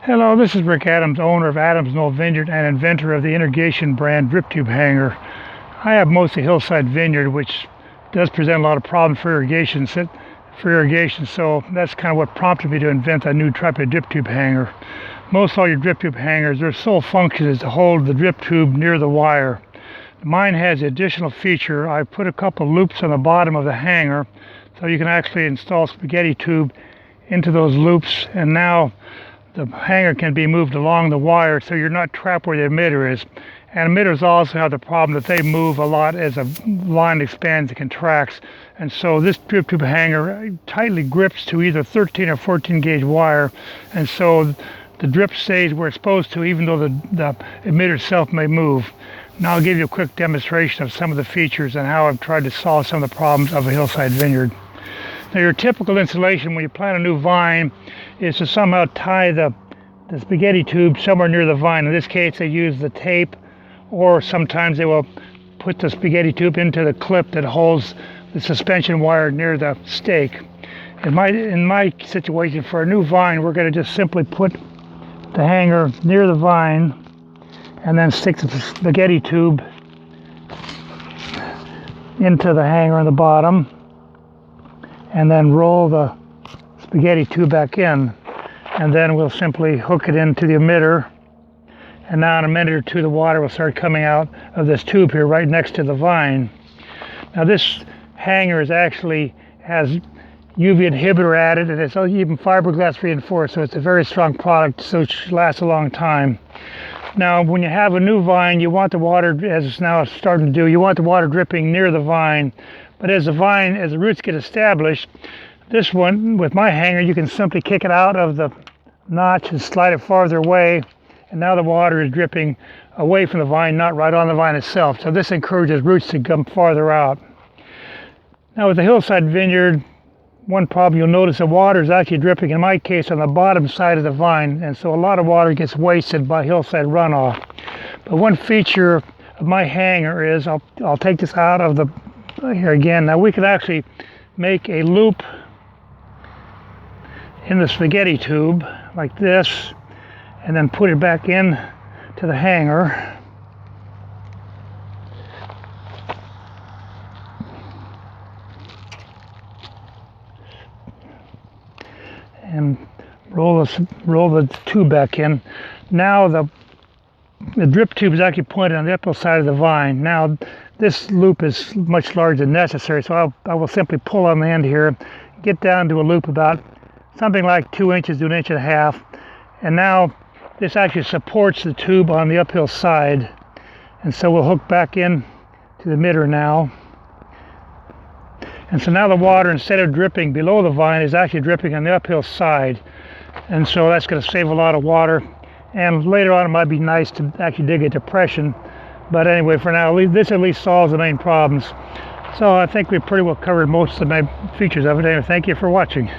Hello, this is Rick Adams, owner of Adams Knoll Vineyard and inventor of the Irrigation brand drip tube hanger. I have mostly hillside vineyard, which does present a lot of problems for irrigation. So that's kind of what prompted me to invent a new type of drip tube hanger. Most all your drip tube hangers, their sole function is to hold the drip tube near the wire. Mine has the additional feature. I put a couple loops on the bottom of the hanger, so you can actually install spaghetti tube into those loops, and now the hanger can be moved along the wire, so you're not trapped where the emitter is. And emitters also have the problem that they move a lot as a line expands and contracts. And so this drip tube hanger tightly grips to either 13 or 14 gauge wire, and so the drip stays where it's supposed to, even though the emitter itself may move. Now I'll give you a quick demonstration of some of the features and how I've tried to solve some of the problems of a hillside vineyard. Now, your typical installation when you plant a new vine is to somehow tie the spaghetti tube somewhere near the vine. In this case, they use the tape, or sometimes they will put the spaghetti tube into the clip that holds the suspension wire near the stake. In my situation, for a new vine, we're going to just simply put the hanger near the vine and then stick the spaghetti tube into the hanger on the bottom, and then roll the spaghetti tube back in, and then we'll simply hook it into the emitter, and now in a minute or two the water will start coming out of this tube here right next to the vine. Now this hanger actually has UV inhibitor added, and it's even fiberglass reinforced, so it's a very strong product, so it should last a long time. Now when you have a new vine, you want the water, as it's now starting to do, you want the water dripping near the vine. But as the roots get established, this one, with my hanger, you can simply kick it out of the notch and slide it farther away, and now the water is dripping away from the vine, not right on the vine itself. So this encourages roots to come farther out. Now with the hillside vineyard, one problem you'll notice, the water is actually dripping, in my case, on the bottom side of the vine, and so a lot of water gets wasted by hillside runoff. But one feature of my hanger is, I'll take this out of the here again. Now we can actually make a loop in the spaghetti tube like this, and then put it back in to the hanger. And roll the tube back in. Now the drip tube is actually pointed on the upper side of the vine. Now this loop is much larger than necessary, so I will simply pull on the end here, get down to a loop about something like 2 inches to 1.5 inches, and now this actually supports the tube on the uphill side, and so we'll hook back in to the emitter now. And so now the water, instead of dripping below the vine, is actually dripping on the uphill side, and so that's going to save a lot of water. And later on it might be nice to actually dig a depression, but anyway, for now this at least solves the main problems. So I think we've pretty well covered most of the main features of it. Anyway, thank you for watching.